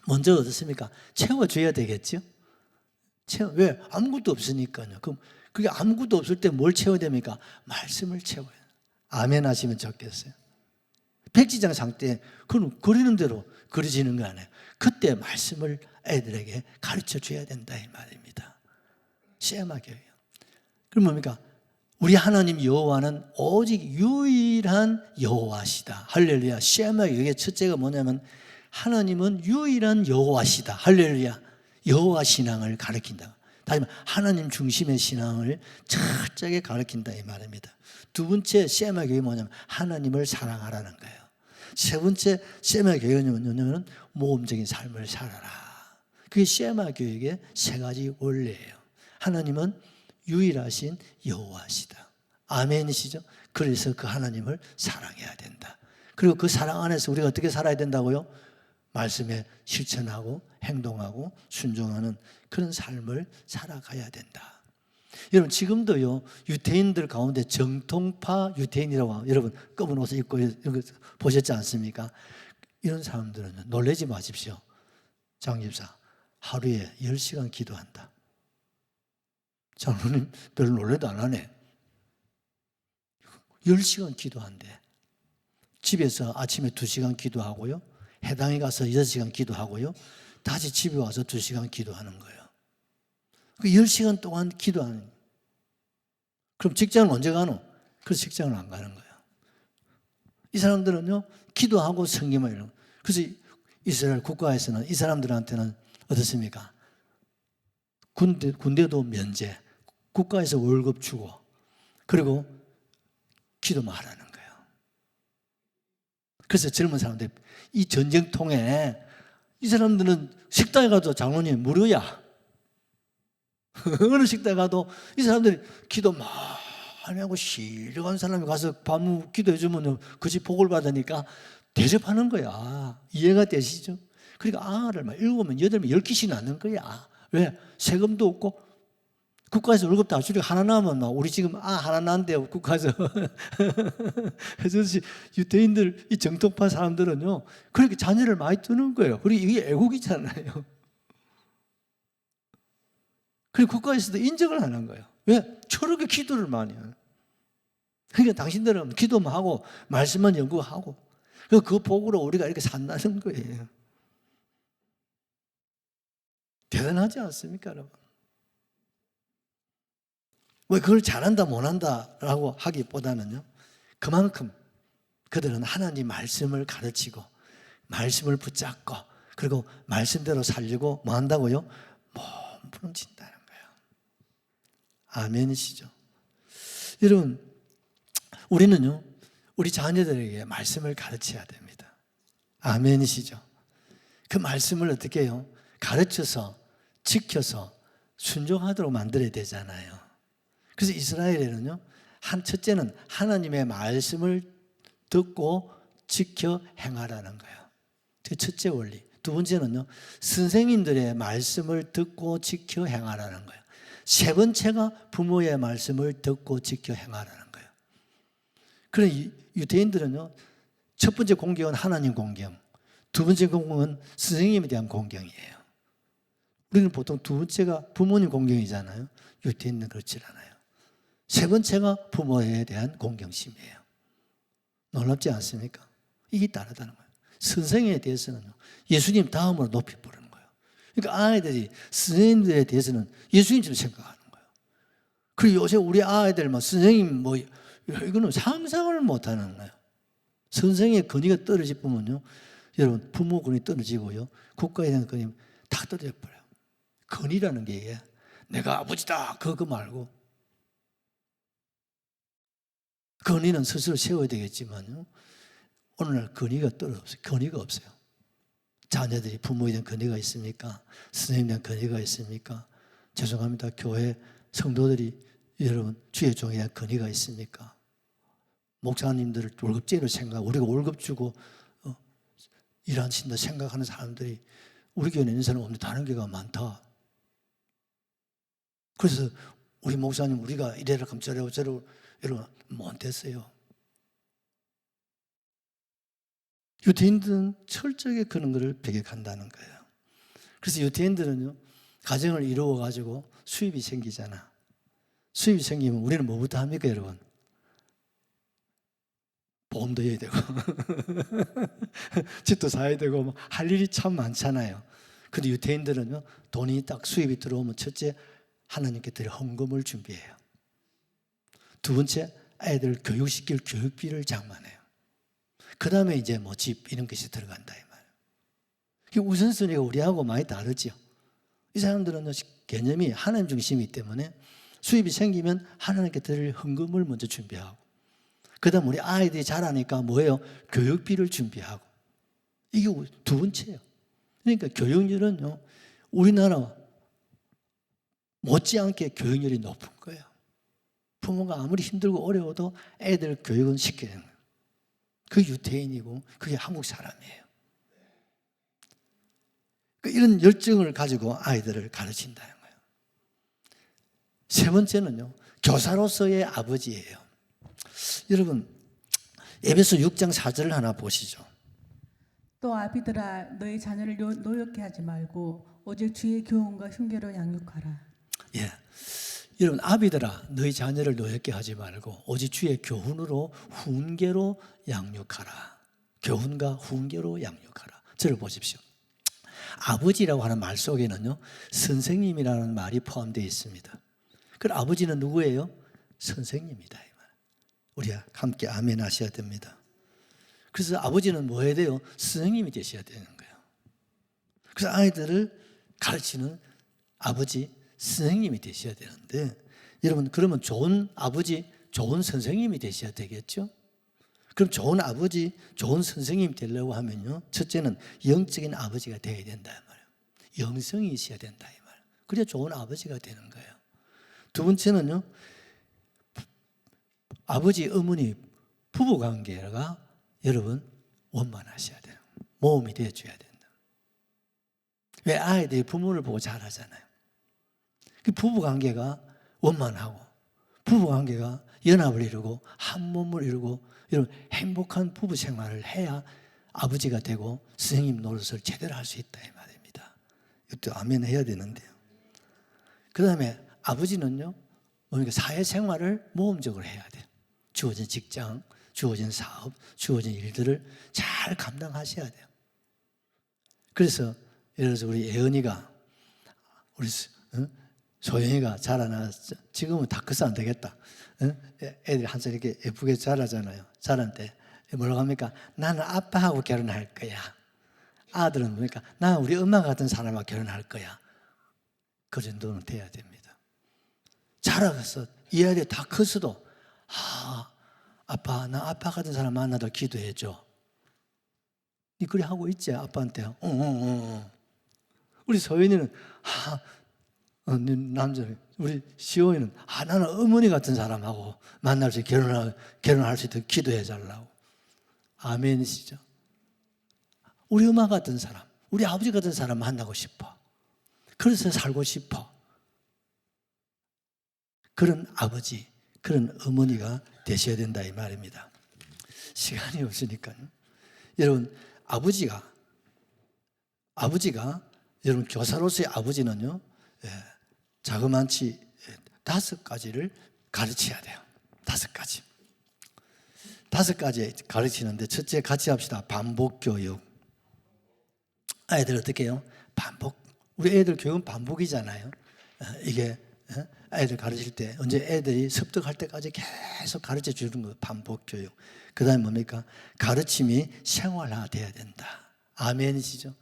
먼저 어떻습니까? 채워줘야 되겠죠? 왜? 아무것도 없으니까요. 그럼 그게 아무것도 없을 때 뭘 채워야 됩니까? 말씀을 채워야 돼요. 아멘 하시면 좋겠어요. 백지장 상태에 그건 그리는 대로 그려지는 거 아니에요. 그때 말씀을 애들에게 가르쳐 줘야 된다 이 말입니다. 시에마 교회요. 그럼 뭡니까? 우리 하나님 여호와는 오직 유일한 여호와시다. 할렐루야. 시에마 교회의 첫째가 뭐냐면 하나님은 유일한 여호와시다. 할렐루야. 여호와 신앙을 가르친다. 다시 말해 하나님 중심의 신앙을 철저하게 가르친다 이 말입니다. 두 번째 시에마 교회는 뭐냐면 하나님을 사랑하라는 거예요. 세 번째 시에마 교회는 뭐냐면 모험적인 삶을 살아라. 그게 시에마 교회의 세 가지 원리예요. 하나님은 유일하신 여호와시다. 아멘이시죠? 그래서 그 하나님을 사랑해야 된다. 그리고 그 사랑 안에서 우리가 어떻게 살아야 된다고요? 말씀에 실천하고 행동하고 순종하는 그런 삶을 살아가야 된다. 여러분 지금도요 유대인들 가운데 정통파 유대인이라고 여러분 검은 옷을 입고 이런 거 보셨지 않습니까? 이런 사람들은 놀라지 마십시오. 장 집사 하루에 10시간 기도한다. 장로님 별로 놀래도 안 하네. 10시간 기도한대. 집에서 아침에 2시간 기도하고요. 해당에 가서 6시간 기도하고요. 다시 집에 와서 2시간 기도하는 거예요. 그 10시간 동안 기도하는 거예요. 그럼 직장은 언제 가노? 그래서 직장을 안 가는 거예요. 이 사람들은요, 기도하고 성경을 읽는 거예요. 그래서 이스라엘 국가에서는 이 사람들한테는 어떻습니까? 군대도 면제, 국가에서 월급 주고, 그리고 기도만 하라는 거예요. 그래서 젊은 사람들, 이 전쟁통에 이 사람들은 식당에 가도 장로님 무료야. 어느 식당에 가도 이 사람들이 기도 많이 하고 시력한 사람이 가서 밤 기도해 주면 그 집 복을 받으니까 대접하는 거야. 이해가 되시죠? 그러니까 아를 막 7명, 8명, 10개씩 낳는 거야. 왜? 세금도 없고 국가에서 월급 다 주고 하나 나오면 막 우리 지금 하나 낳는데요. 국가에서. 그래서 유대인들 이 정통파 사람들은요. 그렇게 자녀를 많이 두는 거예요. 그리고 이게 애국이잖아요. 그리고 국가에서도 인정을 하는 거예요. 왜? 저렇게 기도를 많이 해요. 그러니까 당신들은 기도만 하고 말씀만 연구하고 그 복으로 우리가 이렇게 산다는 거예요. 대단하지 않습니까, 여러분? 왜 그걸 잘한다 못한다라고 하기보다는요. 그만큼 그들은 하나님 말씀을 가르치고 말씀을 붙잡고 그리고 말씀대로 살려고 뭐 한다고요? 몸부림친다는 거예요. 아멘이시죠? 여러분 우리는요. 우리 자녀들에게 말씀을 가르쳐야 됩니다. 아멘이시죠? 그 말씀을 어떻게 해요? 가르쳐서 지켜서 순종하도록 만들어야 되잖아요. 그래서 이스라엘에는요, 첫째는 하나님의 말씀을 듣고 지켜 행하라는 거예요. 그 첫째 원리. 두 번째는요, 선생님들의 말씀을 듣고 지켜 행하라는 거예요. 세 번째가 부모의 말씀을 듣고 지켜 행하라는 거예요. 그런 유대인들은요, 첫 번째 공경은 하나님 공경, 두 번째 공경은 선생님에 대한 공경이에요. 우리는 보통 두 번째가 부모님 공경이잖아요. 유대인은 그렇지 않아요. 세 번째가 부모에 대한 공경심이에요. 놀랍지 않습니까? 이게 다르다는 거예요. 선생에 대해서는 예수님 다음으로 높이 부르는 거예요. 그러니까 아이들이 선생님들에 대해서는 예수님처럼 생각하는 거예요. 그리고 요새 우리 아이들 선생님 이거는 상상을 못 하는 거예요. 선생의 권위가 떨어지면요. 여러분 부모 권위 떨어지고요. 국가에 대한 권위 다 떨어져 버려요. 권위라는 게 내가 아버지다 그거 말고 권위는 스스로 세워야 되겠지만요. 오늘날 권위가 떨어졌어요. 권위가 없어요. 자녀들이 부모에 대한 권위가 있습니까? 선생님에 대한 권위가 있습니까? 죄송합니다. 교회 성도들이 여러분 주의 종에 권위가 있습니까? 목사님들을 월급제로 생각하고 우리가 월급 주고 일하신다 생각하는 사람들이 우리 교회는 있는 사람 없는데 다른 교회가 많다. 그래서 우리 목사님 우리가 이래라 그럼 저래라 저래라 여러분 못했어요. 유대인들은 철저하게 그런 것을 배격한다는 거예요. 그래서 유대인들은요 가정을 이루어 가지고 수입이 생기잖아. 수입이 생기면 우리는 뭐부터 합니까 여러분? 보험도 해야 되고 집도 사야 되고 뭐 할 일이 참 많잖아요. 근데 유대인들은요 돈이 딱 수입이 들어오면 첫째 하나님께 드릴 헌금을 준비해요. 두 번째 애들 교육시킬 교육비를 장만해요. 그 다음에 이제 뭐 집 이런 것이 들어간다 이 말이에요. 우선순위가 우리하고 많이 다르죠. 이 사람들은 개념이 하나님 중심이기 때문에 수입이 생기면 하나님께 드릴 헌금을 먼저 준비하고 그 다음 우리 아이들이 자라니까 뭐예요? 교육비를 준비하고 이게 두 번째예요. 그러니까 교육률은요 우리나라 못지않게 교육률이 높은 거예요. 부모가 아무리 힘들고 어려워도 애들 교육은 시켜야 되는 거예요. 그게 유태인이고 그게 한국 사람이에요. 이런 열정을 가지고 아이들을 가르친다는 거예요. 세 번째는요 교사로서의 아버지예요. 여러분 에베소 6장 4절을 하나 보시죠. 또 아비들아 너희 자녀를 노엽게 하지 말고 오직 주의 교훈과 흉계로 양육하라. 예, 여러분 아비들아 너희 자녀를 노엽게 하지 말고 오직 주의 교훈으로 훈계로 양육하라. 교훈과 훈계로 양육하라. 저를 보십시오. 아버지라고 하는 말 속에는요 선생님이라는 말이 포함되어 있습니다. 그 아버지는 누구예요? 선생님이다 이 말. 우리가 함께 아멘 하셔야 됩니다. 그래서 아버지는 뭐 해야 돼요? 선생님이 되셔야 되는 거예요. 그래서 아이들을 가르치는 아버지, 선생님이 되셔야 되는데 여러분 그러면 좋은 아버지, 좋은 선생님이 되셔야 되겠죠? 그럼 좋은 아버지, 좋은 선생님이 되려고 하면요 첫째는 영적인 아버지가 되어야 된다 이 말이에요. 영성이 있어야 된다 이 말이에요. 그래야 좋은 아버지가 되는 거예요. 두 번째는요 아버지, 어머니 부부관계가 여러분 원만하셔야 돼요. 모험이 되어줘야 된다. 왜 아이들이 부모를 보고 자라잖아요. 그 부부관계가 원만하고 부부관계가 연합을 이루고 한 몸을 이루고 이런 행복한 부부 생활을 해야 아버지가 되고 선생님 노릇을 제대로 할 수 있다 이 말입니다. 이것도 아멘 해야 되는데요. 그 다음에 아버지는요 그러니까 사회생활을 모험적으로 해야 돼요. 주어진 직장, 주어진 사업, 주어진 일들을 잘 감당하셔야 돼요. 그래서 예를 들어서 우리 예은이가 우리 소영이가 자라나서 지금은 다 커서 안 되겠다. 애들이 한살 이렇게 예쁘게 자라잖아요. 자랄 때 뭐라고 합니까? 나는 아빠하고 결혼할 거야. 아들은 뭡니까? 나는 우리 엄마 같은 사람하고 결혼할 거야. 그 정도는 돼야 됩니다. 자라가서 이 아이들이 다 커서도 아빠 나 아빠 같은 사람 만나도 기도해줘. 니 그리 하고 있지 아빠한테. 우리 소연이는 남자 우리 시호이는 나는 어머니 같은 사람하고 만날 수 결혼할 수 있도록 기도해 달라고. 아멘이시죠? 우리 엄마 같은 사람, 우리 아버지 같은 사람 만나고 싶어. 그래서 살고 싶어. 그런 아버지, 그런 어머니가 되셔야 된다 이 말입니다. 시간이 없으니까요. 여러분 아버지가 여러분 교사로서의 아버지는요 자그만치 5가지를 가르쳐야 돼요. 5가지. 5가지 가르치는데 첫째 같이 합시다. 반복 교육. 아이들 어떻게 해요? 반복. 우리 애들 교육은 반복이잖아요. 이게 애들 가르칠 때 언제 애들이 습득할 때까지 계속 가르쳐 주는 거 반복 교육. 그 다음에 뭡니까? 가르침이 생활화돼야 된다. 아멘이시죠?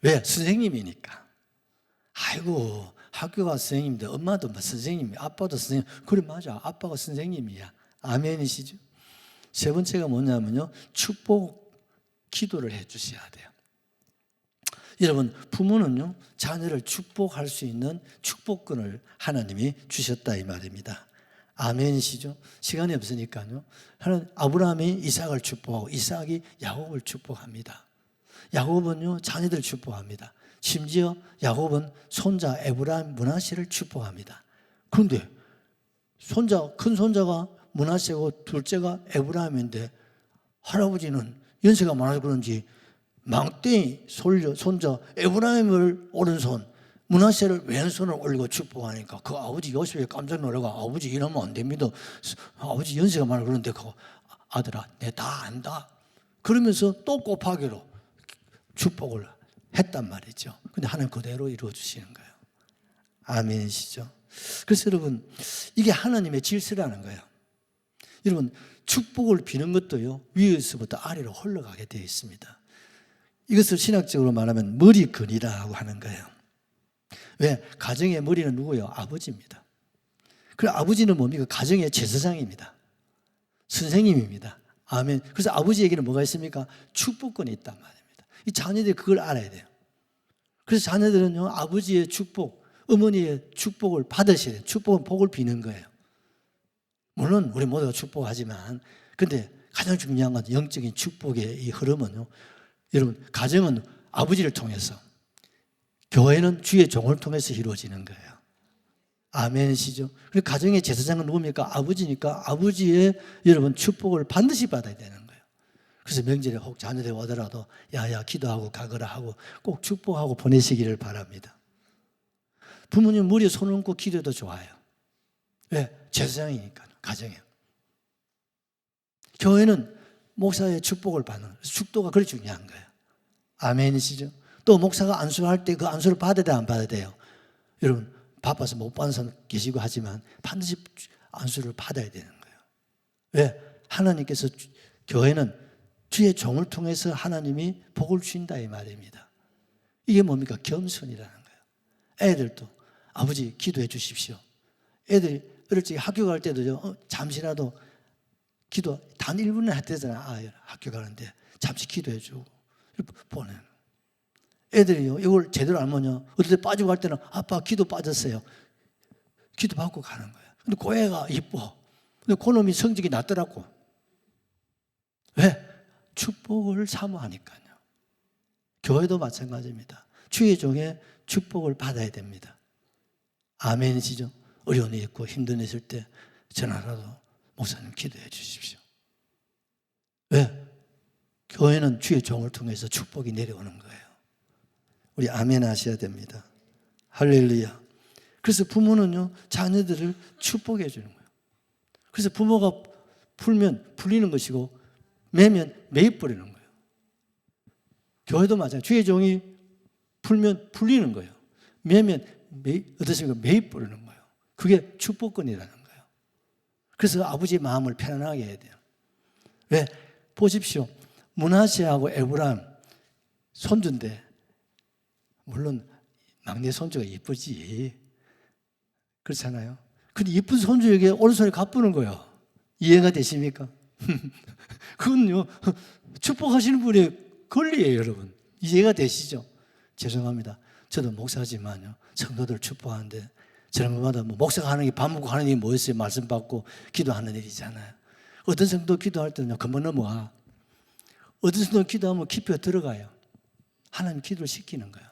왜? 선생님이니까. 아이고 학교가 선생님인데 엄마도 선생님이 아빠도 선생님. 그래 맞아. 아빠가 선생님이야. 아멘이시죠? 세 번째가 뭐냐면요. 축복 기도를 해 주셔야 돼요. 여러분 부모는요 자녀를 축복할 수 있는 축복권을 하나님이 주셨다 이 말입니다. 아멘이시죠? 시간이 없으니까요. 하나님 아브라함이 이삭을 축복하고 이삭이 야곱을 축복합니다. 야곱은요 자녀들 축복합니다. 심지어 야곱은 손자 에브라임 므낫세를 축복합니다. 그런데 큰 손자가 므낫세고 둘째가 에브라임인데 할아버지는 연세가 많아서 그런지 망대이 손자 에브라임을 오른손 므낫세를 왼손을 올리고 축복하니까 그 아버지 요셉이 깜짝 놀라고 아버지 이러면 안 됩니다. 아버지 연세가 많아 그런데 그 아들아 내 다 안다. 그러면서 또 곱하기로 축복을 했단 말이죠. 근데 하나님 그대로 이루어 주시는 거예요. 아멘이시죠? 그래서 여러분 이게 하나님의 질서라는 거예요. 여러분 축복을 비는 것도요 위에서부터 아래로 흘러가게 되어 있습니다. 이것을 신학적으로 말하면 머리근이라고 하는 거예요. 왜? 가정의 머리는 누구예요? 아버지입니다. 그리고 아버지는 뭡니까? 가정의 제사장입니다. 선생님입니다. 아멘. 그래서 아버지에게는 뭐가 있습니까? 축복권이 있단 말입니다. 이 자녀들이 그걸 알아야 돼요. 그래서 자녀들은요 아버지의 축복, 어머니의 축복을 받으셔야 돼요. 축복은 복을 비는 거예요. 물론 우리 모두가 축복하지만 근데 가장 중요한 건 영적인 축복의 이 흐름은요 여러분 가정은 아버지를 통해서 교회는 주의 종을 통해서 이루어지는 거예요. 아멘이시죠? 그리고 가정의 제사장은 누굽니까? 아버지니까 아버지의 여러분 축복을 반드시 받아야 되는 거예요. 그래서 명절에 혹 자녀들 오더라도 야야 기도하고 가거라 하고 꼭 축복하고 보내시기를 바랍니다. 부모님 머리에 손 얹고 기도해도 좋아요. 왜? 제사장이니까 가정에. 교회는 목사의 축복을 받는 축도가 그렇게 중요한 거예요. 아멘이시죠? 또 목사가 안수할 때 그 안수를 받아야 돼요? 안 받아야 돼요? 여러분 바빠서 못 받는 사람 계시고 하지만 반드시 안수를 받아야 되는 거예요. 왜? 하나님께서 교회는 주의 종을 통해서 하나님이 복을 주신다 이 말입니다. 이게 뭡니까? 겸손이라는 거예요. 애들도 아버지 기도해 주십시오. 애들이 어릴 적 학교 갈 때도 잠시라도 기도 단 1분에 했대잖아요. 학교 가는데 잠시 기도해 주고 보내는. 애들이요 이걸 제대로 알면요 어떨 때 빠지고 갈 때는 아빠 기도 빠졌어요. 기도 받고 가는 거예요. 근데 그 애가 이뻐. 근데 그 놈이 성적이 낮더라고. 왜? 축복을 사모하니까요. 교회도 마찬가지입니다. 주의 종의 축복을 받아야 됩니다. 아멘이시죠? 어려운 일 있고 힘든 일 있을 때 전화라도 목사님 기도해 주십시오. 왜? 교회는 주의 종을 통해서 축복이 내려오는 거예요. 우리 아멘 하셔야 됩니다. 할렐루야. 그래서 부모는요 자녀들을 축복해 주는 거예요. 그래서 부모가 풀면 풀리는 것이고 매면 매입 버리는 거예요. 교회도 마찬가지예요. 주의 종이 풀면 풀리는 거예요. 매면 어떻습니까? 매입 버리는 거예요. 그게 축복권이라는 거예요. 그래서 아버지의 마음을 편안하게 해야 돼요. 왜? 보십시오. 므낫세하고 에브라임 손주인데 물론 막내 손주가 예쁘지. 그렇잖아요. 근데 예쁜 손주에게 오른손에 가쁘는 거예요. 이해가 되십니까? 그건요 축복하시는 분의 권리예요. 여러분 이해가 되시죠? 죄송합니다. 저도 목사지만요 성도들 축복하는데 저런 것마다 뭐 목사가 하는 게 밥 먹고 하는 일이 뭐였어요? 말씀 받고 기도하는 일이잖아요. 어떤 성도 기도할 때는 금방 넘어가. 어떤 성도는 기도하면 깊이 들어가요. 하나님 기도를 시키는 거예요.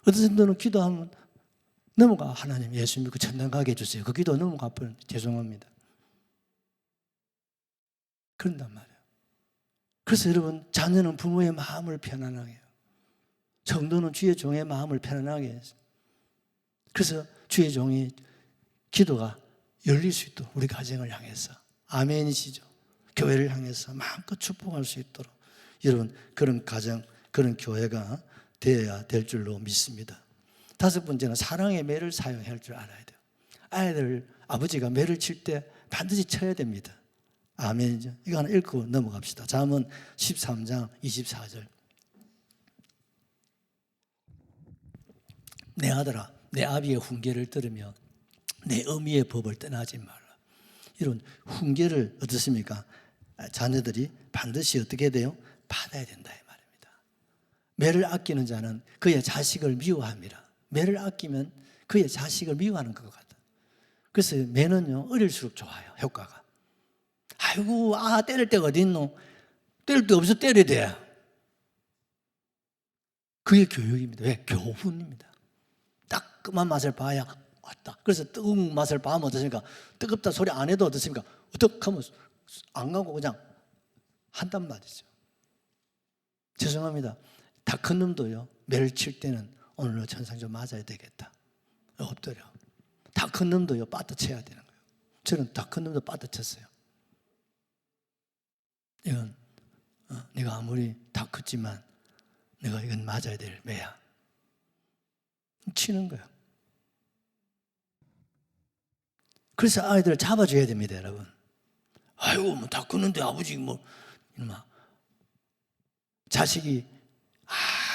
어떤 성도는 기도하면 넘어가. 하나님 예수 믿고 천당 가게 해주세요. 그 기도 넘어가 버리면 죄송합니다. 그런단 말이에요. 그래서 여러분 자녀는 부모의 마음을 편안하게 해요. 성도는 주의 종의 마음을 편안하게 해요. 그래서 주의 종이 기도가 열릴 수 있도록 우리 가정을 향해서 아멘이시죠. 교회를 향해서 마음껏 축복할 수 있도록 여러분 그런 가정 그런 교회가 되어야 될 줄로 믿습니다. 다섯 번째는 사랑의 매를 사용할 줄 알아야 돼요. 아이들 아버지가 매를 칠 때 반드시 쳐야 됩니다. 아멘이죠. 이거 하나 읽고 넘어갑시다. 잠언 13장 24절. 내 아들아 내 아비의 훈계를 들으며 내 어미의 법을 떠나지 말라. 이런 훈계를 어떻습니까? 자녀들이 반드시 어떻게 돼요? 받아야 된다 이 말입니다. 매를 아끼는 자는 그의 자식을 미워합니다. 매를 아끼면 그의 자식을 미워하는 것 같다. 그래서 매는요, 어릴수록 좋아요, 효과가. 아이고, 때릴 데가 어디 있노? 때릴 데 없어 때려야 돼. 그게 교육입니다. 왜? 교훈입니다. 따끔한 맛을 봐야 왔다. 그래서 뜨거운 맛을 봐면 어떻습니까? 뜨겁다 소리 안 해도 어떻습니까? 어떻게 하면 안 가고 그냥 한단 말이죠. 죄송합니다. 다 큰 놈도요, 매를 칠 때는 오늘 천상 좀 맞아야 되겠다. 엎드려. 다 큰 놈도요, 빠뜨쳐야 되는 거예요. 저는 다 큰 놈도 빠뜨쳤어요. 이건 네가 아무리 다 컸지만 내가 이건 맞아야 될 매야. 치는 거예요. 그래서 아이들을 잡아줘야 됩니다, 여러분. 아이고, 뭐 다 컸는데 아버지 뭐 이놈아. 자식이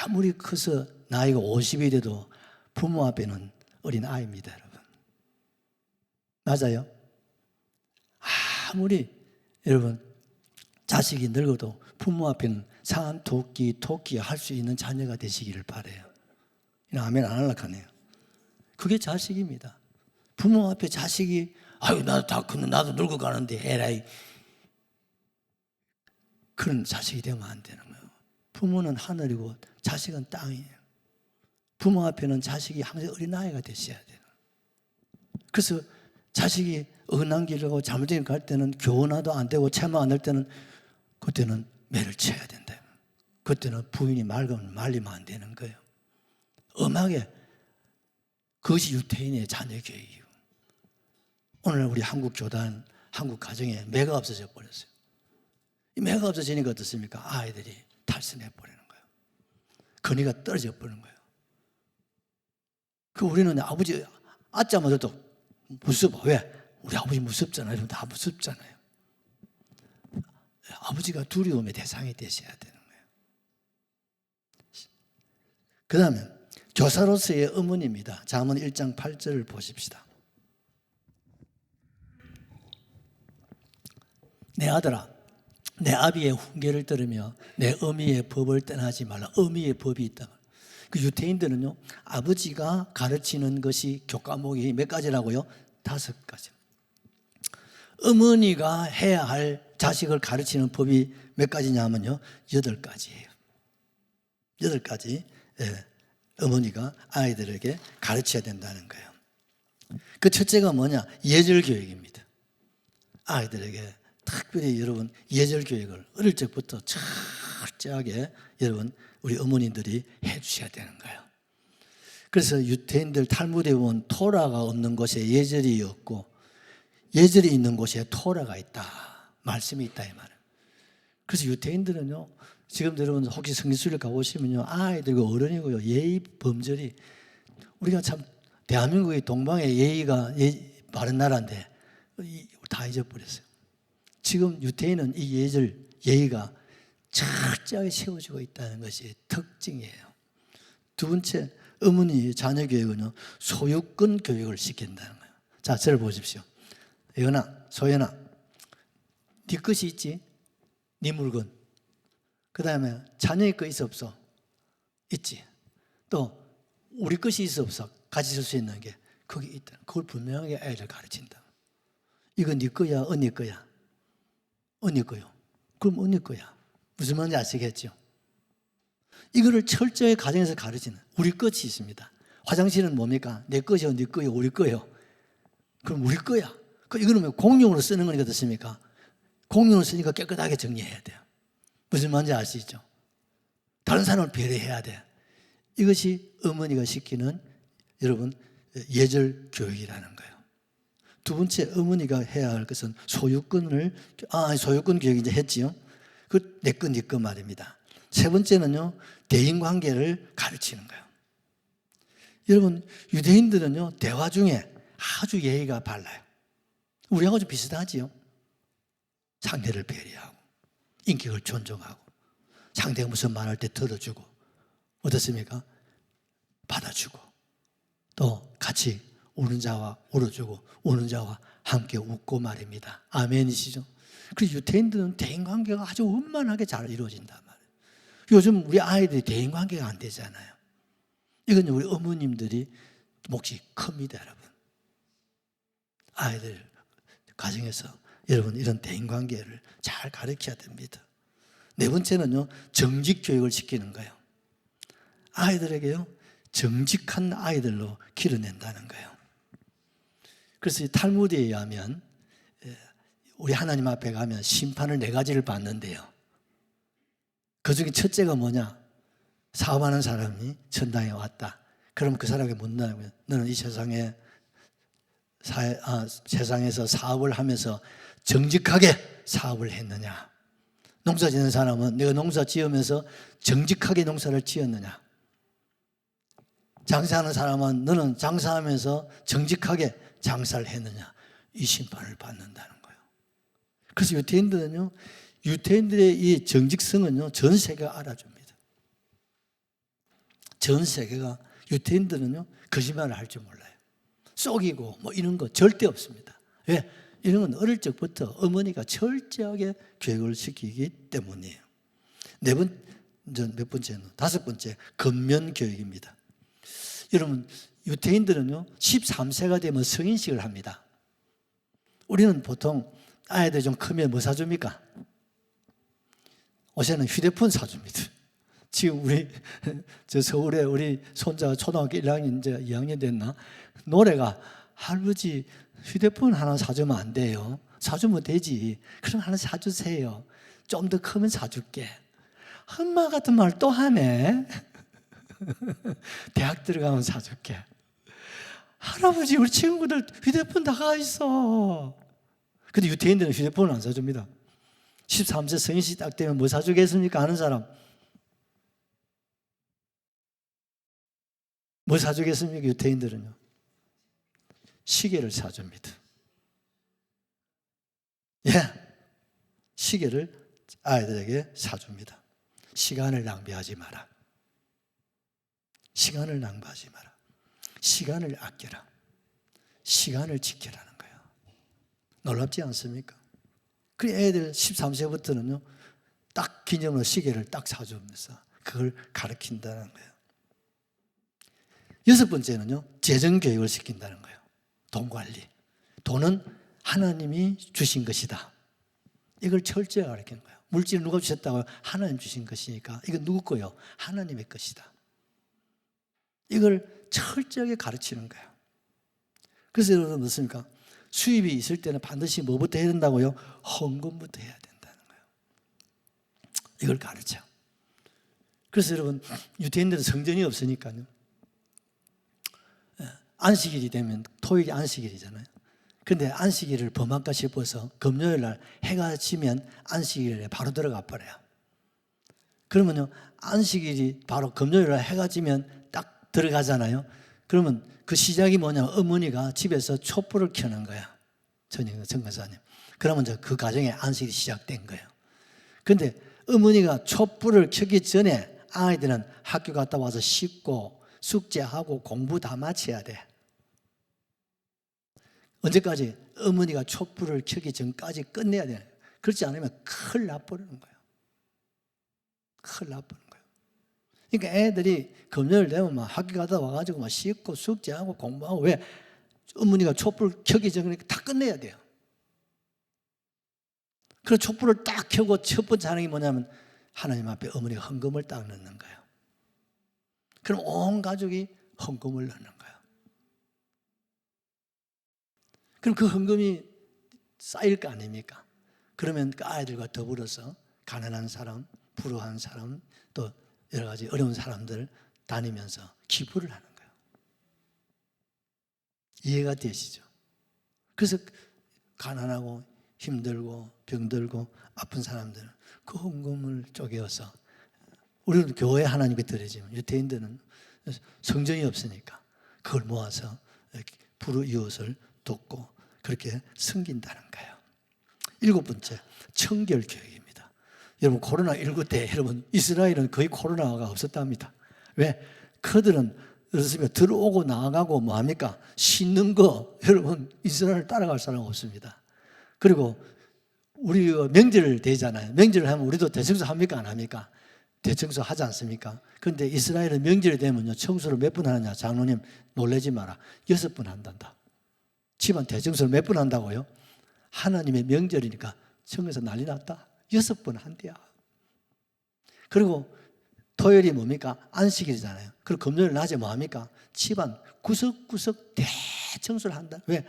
아무리 커서 나이가 50이 돼도 부모 앞에는 어린 아이입니다, 여러분. 맞아요? 아무리 여러분 자식이 늙어도 부모 앞에는 산, 토끼 할 수 있는 자녀가 되시기를 바라요. 아멘 안 하려고 하네요. 그게 자식입니다. 부모 앞에 자식이 아유 나도 다 컸는데 나도 늙어가는데 에라이, 그런 자식이 되면 안 되는 거예요. 부모는 하늘이고 자식은 땅이에요. 부모 앞에는 자식이 항상 어린아이가 되셔야 돼요. 그래서 자식이 어긋난 길을 잘못된 길 갈 때는 교훈화도 안 되고 채마 안 될 때는 그때는 매를 쳐야 된다. 그때는 부인이 말리면 안 되는 거예요. 엄하게. 그것이 유태인의 자녀 교육이에요. 오늘 우리 한국 교단, 한국 가정에 매가 없어져 버렸어요. 이 매가 없어지니까 어떻습니까? 아이들이 탈선해 버리는 거예요. 건의가 떨어져 버리는 거예요. 우리는 아버지 아짜마자 도 무서워. 왜? 우리 아버지 무섭잖아요. 다 무섭잖아요. 아버지가 두려움의 대상이 되셔야 되는 거예요. 그 다음에 교사로서의 어머니입니다. 잠언 1장 8절을 보십시다. 내 아들아, 내 아비의 훈계를 들으며 내 어미의 법을 떠나지 말라. 어미의 법이 있다. 그 유태인들은요, 아버지가 가르치는 것이 교과목이 몇 가지라고요? 5가지. 어머니가 해야 할 자식을 가르치는 법이 몇 가지냐면요, 8가지예요. 8가지. 예, 어머니가 아이들에게 가르쳐야 된다는 거예요. 그 첫째가 뭐냐? 예절 교육입니다. 아이들에게 특별히 여러분 예절 교육을 어릴 적부터 철저하게 여러분 우리 어머님들이 해 주셔야 되는 거예요. 그래서 유태인들 탈무드에 보면 토라가 없는 곳에 예절이 없고 예절이 있는 곳에 토라가 있다. 말씀이 있다 이 말은. 그래서 유태인들은요, 지금 여러분 혹시 성지순례 가보시면요, 아이들과 어른이고요, 예의 범절이, 우리가 참 대한민국의 동방의 예의가 바른 나라인데 다 잊어버렸어요. 지금 유태인은 이 예의가 철저하게 세워지고 있다는 것이 특징이에요. 두 번째, 어머니 자녀 교육은요, 소유권 교육을 시킨다는 거예요. 자, 저를 보십시오. 연아, 소연아, 네 것이 있지? 네 물건. 그 다음에 자녀의 거 있어 없어? 있지. 또 우리 것이 있어 없어? 같이 쓸 수 있는 게 거기 있다. 그걸 분명하게 애를 가르친다. 이거 네 거야, 언니 거야? 언니 거요. 그럼 언니 거야. 무슨 말인지 아시겠죠? 이거를 철저히 가정에서 가르치는, 우리 것이 있습니다. 화장실은 뭡니까? 내 것이요, 네 거요, 우리 거요. 그럼 우리 거야. 이거는 공용으로 쓰는 거니까 어떻습니까? 공용으로 쓰니까 깨끗하게 정리해야 돼요. 무슨 말인지 아시죠? 다른 사람을 배려해야 돼. 이것이 어머니가 시키는 여러분 예절 교육이라는 거예요. 두 번째, 어머니가 해야 할 것은 소유권 교육 이제 했지요. 그 내 거, 네 거 말입니다. 세 번째는요, 대인관계를 가르치는 거예요. 여러분, 유대인들은요, 대화 중에 아주 예의가 발라요. 우리하고 좀 비슷하지요. 상대를 배려하고, 인격을 존중하고, 상대가 무슨 말할 때 들어주고, 어떻습니까? 받아주고, 또 같이 우는 자와 울어주고, 우는 자와 함께 웃고 말입니다. 아멘이시죠? 그래서 유태인들은 대인관계가 아주 원만하게 잘 이루어진단 말이에요. 요즘 우리 아이들이 대인관계가 안 되잖아요. 이건 우리 어머님들이 몫이 큽니다, 여러분. 아이들 가정에서 여러분 이런 대인관계를 잘 가르쳐야 됩니다. 네 번째는요, 정직 교육을 시키는 거예요. 아이들에게요, 정직한 아이들로 길러낸다는 거예요. 그래서 이 탈무드에 의하면 우리 하나님 앞에 가면 심판을 4가지를 받는데요. 그 중에 첫째가 뭐냐? 사업하는 사람이 천당에 왔다. 그럼 그 사람에게 묻는다면 너는 이 세상에서 사업을 하면서 정직하게 사업을 했느냐? 농사 짓는 사람은 내가 농사 지으면서 정직하게 농사를 지었느냐? 장사하는 사람은 너는 장사하면서 정직하게 장사를 했느냐? 이 심판을 받는다는 거예요. 그래서 유태인들은요, 유태인들의 이 정직성은요, 전 세계가 알아줍니다. 전 세계가, 유태인들은요, 거짓말을 할 줄 몰라요. 속이고 뭐 이런 거 절대 없습니다. 왜? 이런 건 어릴 적부터 어머니가 철저하게 교육을 시키기 때문이에요. 몇 번째는? 5번째, 근면 교육입니다. 여러분, 유태인들은요, 13세가 되면 성인식을 합니다. 우리는 보통 아이들 좀 크면 뭐 사줍니까? 요새는 휴대폰 사줍니다. 지금 서울에 우리 손자가 초등학교 1학년, 이제 2학년 됐나? 노래가 할아버지 휴대폰 하나 사주면 안 돼요. 사주면 되지. 그럼 하나 사주세요. 좀 더 크면 사줄게. 엄마 같은 말 또 하네. 대학 들어가면 사줄게. 할아버지 우리 친구들 휴대폰 다 가 있어. 근데 유태인들은 휴대폰을 안 사줍니다. 13세 성인식 딱 되면 뭐 사주겠습니까? 아는 사람? 뭐 사주겠습니까? 유태인들은요, 시계를 사줍니다. 예, 시계를 아이들에게 사줍니다. 시간을 낭비하지 마라. 시간을 낭비하지 마라. 시간을 아껴라. 시간을 지켜라는 거예요. 놀랍지 않습니까? 그 애들 13세부터는요, 딱 기념으로 시계를 딱 사주면서 그걸 가르친다는 거예요. 6번째는요, 재정교육을 시킨다는 거예요. 돈 관리. 돈은 하나님이 주신 것이다. 이걸 철저히 가르치는 거예요. 물질을 누가 주셨다고요? 하나님 주신 것이니까 이건 누구 거요? 하나님의 것이다. 이걸 철저하게 가르치는 거예요. 그래서 여러분 어떻습니까? 수입이 있을 때는 반드시 뭐부터 해야 된다고요? 헌금부터 해야 된다는 거예요. 이걸 가르쳐. 그래서 여러분, 유태인들은 성전이 없으니까요, 안식일이 되면, 토요일이 안식일이잖아요. 근데 안식일을 범할까 싶어서 금요일 날 해가 지면 안식일에 바로 들어가 버려요. 그러면요, 안식일이 바로 금요일 날 해가 지면 딱 들어가잖아요. 그러면 그 시작이 뭐냐면 어머니가 집에서 촛불을 켜는 거야. 전가사님. 그러면 그 가정에 안식일이 시작된 거예요. 근데 어머니가 촛불을 켜기 전에 아이들은 학교 갔다 와서 씻고 숙제하고 공부 다 마쳐야 돼. 언제까지? 어머니가 촛불을 켜기 전까지 끝내야 돼. 그렇지 않으면 큰일 나버리는 거예요. 큰일 나버리는 거예요. 그러니까 애들이 금요일 되면 막 학교 가다 와가지고 막 씻고 숙제하고 공부하고, 왜? 어머니가 촛불 켜기 전에 다 끝내야 돼요. 그래서 촛불을 딱 켜고 첫 번째 하는 게 뭐냐면 하나님 앞에 어머니가 헌금을 딱 넣는 거예요. 그럼 온 가족이 헌금을 넣는 거예요. 그럼 그 헌금이 쌓일 거 아닙니까? 그러면 그 아이들과 더불어서 가난한 사람, 불우한 사람, 또 여러 가지 어려운 사람들 다니면서 기부를 하는 거예요. 이해가 되시죠? 그래서 가난하고 힘들고 병들고 아픈 사람들, 그 헌금을 쪼개어서, 우리는 교회 하나님께 드리지만 유태인들은 성전이 없으니까 그걸 모아서 불우 이웃을 돕고 그렇게 섬긴다는 거예요. 7번째, 청결 교육입니다. 여러분, 코로나19 때 여러분 이스라엘은 거의 코로나가 없었답니다. 왜? 그들은 들어오고 나가고 뭐합니까? 씻는 거, 여러분 이스라엘 따라갈 사람 없습니다. 그리고 우리가 명절 되잖아요. 명절을 하면 우리도 대청소 합니까? 안 합니까? 대청소 하지 않습니까? 그런데 이스라엘은 명절이 되면요, 청소를 몇 분 하느냐? 장로님 놀라지 마라. 6번 한단다. 집안 대청소를 몇 번 한다고요? 하나님의 명절이니까 청에서 난리 났다. 6번 한대야. 그리고 토요일이 뭡니까? 안식일이잖아요. 그리고 금요일 낮에 뭐합니까? 집안 구석구석 대청소를 한다. 왜?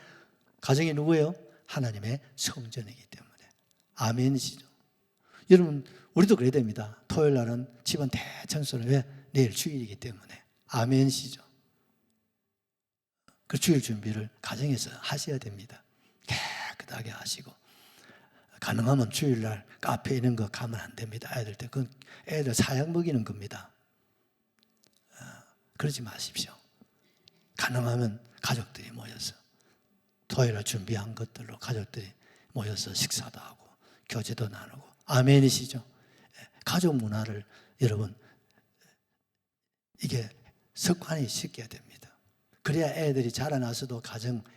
가정이 누구예요? 하나님의 성전이기 때문에. 아멘이시죠. 여러분, 우리도 그래야 됩니다. 토요일 날은 집안 대청소를. 왜? 내일 주일이기 때문에. 아멘이시죠. 그 주일 준비를 가정에서 하셔야 됩니다. 깨끗하게 하시고. 가능하면 주일날 카페 이런 거 가면 안 됩니다. 애들 때. 그건 애들 사약 먹이는 겁니다. 그러지 마십시오. 가능하면 가족들이 모여서 토요일에 준비한 것들로 가족들이 모여서 식사도 하고 교제도 나누고. 아멘이시죠. 가족 문화를 여러분 이게 습관이 시켜야 됩니다. 그래야 애들이 자라나서도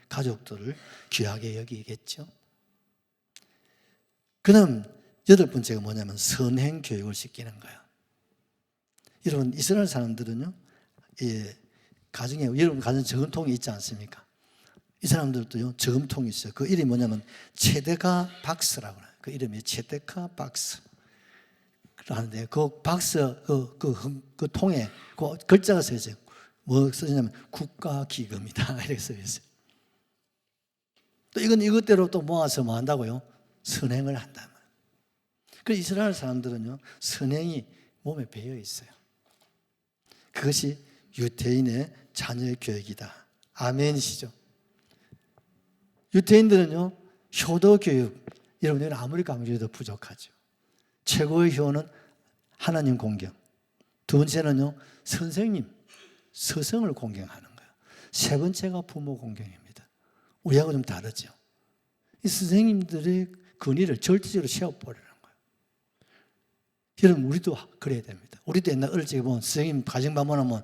가족들을 귀하게 여기겠죠. 그 다음 8번째가 뭐냐면 선행 교육을 시키는 거예요. 여러분 이스라엘 사람들은요, 가정에 여러분 가정 저금통이 있지 않습니까? 이 사람들도요 저금통이 있어요. 그 이름이 뭐냐면 체데카 박스라고 해요. 그 이름이 체데카 박스. 그러는데 그 박스 그 통에 그 글자가 써있어요. 뭐 써있냐면 국가기금이다 이렇게 써있어요. 또 이것대로 또 모아서 뭐 한다고요? 선행을 한다. 그 이스라엘 사람들은요 선행이 몸에 배어 있어요. 그것이 유대인의 자녀의 교육이다. 아멘이시죠. 유대인들은요 효도 교육, 여러분들은 아무리 강조해도 부족하죠. 최고의 효는 하나님 공경, 두 번째는요 선생님, 스승을 공경하는 거예요. 세 번째가 부모 공경입니다. 우리하고 좀 다르죠. 이 선생님들의 권위를 절대적으로 세워버리는 거예요. 여러분 우리도 그래야 됩니다. 우리도 옛날 어릴 적에 보면 선생님 가정 방문하면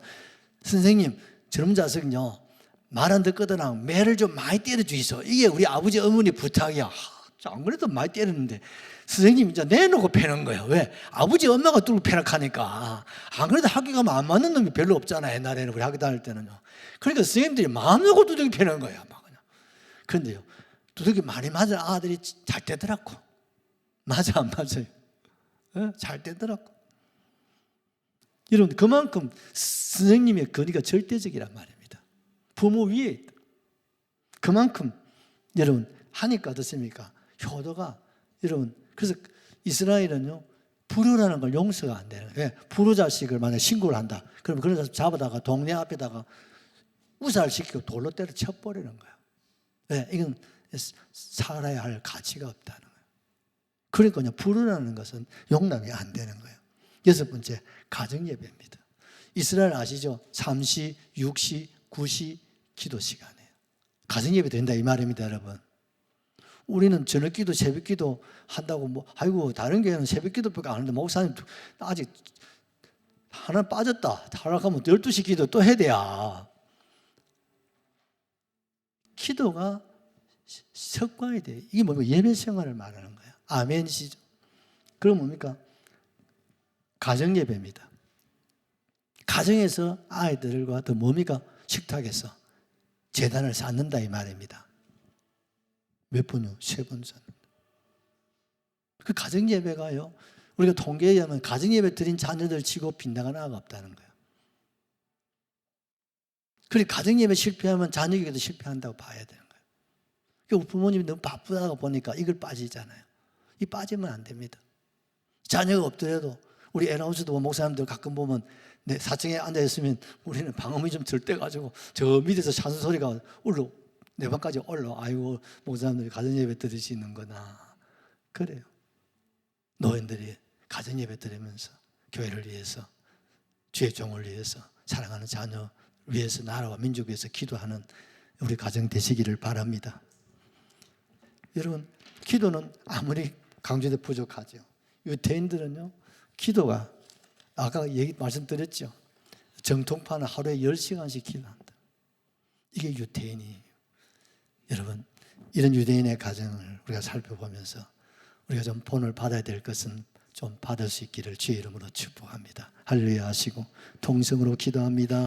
선생님 저놈 자식은요 말 안 듣거든 매를 좀 많이 때려주이소. 이게 우리 아버지 어머니 부탁이야. 안 그래도 많이 때렸는데 선생님이 이제 내놓고 패는 거예요. 왜? 아버지 엄마가 뚫고 패락하니까. 안 그래도 학교 가면 안 맞는 놈이 별로 없잖아요. 옛날에는 우리 학교 다닐 때는요. 그러니까 선생님들이 마음 놓고 두들겨 패는 거예요. 막 그냥. 그런데요 두들겨 많이 맞은 아들이 잘 되더라고. 맞아 안 맞아요? 네? 잘 되더라고. 여러분 그만큼 선생님의 권위가 절대적이란 말입니다. 부모 위에 있다. 그만큼 여러분 하니까 어떻습니까? 효도가 여러분 그래서 이스라엘은요 불효라는 걸 용서가 안 되는 거예요. 불효 자식을 만약 신고를 한다. 그러면 그런 자식 잡아다가 동네 앞에다가 우살시키고 돌로 때려 쳐버리는 거예요. 왜? 이건 살아야 할 가치가 없다는 거예요. 그러니까요 불효라는 것은 용납이 안 되는 거예요. 6번째 가정예배입니다. 이스라엘 아시죠? 3시, 6시, 9시 기도 시간이에요. 가정예배 된다 이 말입니다 여러분. 우리는 저녁기도 새벽기도 한다고 뭐 아이고 다른 교회는 새벽기도밖에 안 하는데 목사님 아직 하나 빠졌다. 하락하면 12시 기도 또 해야 돼야. 기도가 습관이 돼요. 이게 뭡니까? 예배 생활을 말하는 거예요. 아멘이시죠? 그럼 뭡니까? 가정예배입니다. 가정에서 아이들과 또 뭡니까? 식탁에서 제단을 쌓는다 이 말입니다. 몇 번요? 3번 쌓는다. 그 가정예배가요 우리가 통계에 의하면 가정예배 드린 자녀들 치고 빈당한 아가 없다는 거예요. 그리고 가정예배 실패하면 자녀에게도 실패한다고 봐야 되는 거예요. 그러니까 부모님이 너무 바쁘다고 보니까 이걸 빠지잖아요. 이 빠지면 안 됩니다. 자녀가 없더라도 우리 에라우스도 목사님들 가끔 보면 내 4층에 앉아있으면 우리는 방음이 좀 들때가지고 저 밑에서 찬송 소리가 내 방까지 올라. 아이고 목사님들이 가정예배 드리시는구나. 그래요. 노인들이 가정예배 드리면서 교회를 위해서 주의 종을 위해서 사랑하는 자녀 위해서 나라와 민족 위해서 기도하는 우리 가정 되시기를 바랍니다. 여러분 기도는 아무리 강조해도 부족하죠. 유대인들은요 기도가 아까 말씀드렸죠. 정통파는 하루에 10시간씩 기도한다. 이게 유대인이에요. 여러분 이런 유대인의 가정을 우리가 살펴보면서 우리가 좀 본을 받아야 될 것은 좀 받을 수 있기를 주의 이름으로 축복합니다. 할렐루야 하시고 통성으로 기도합니다.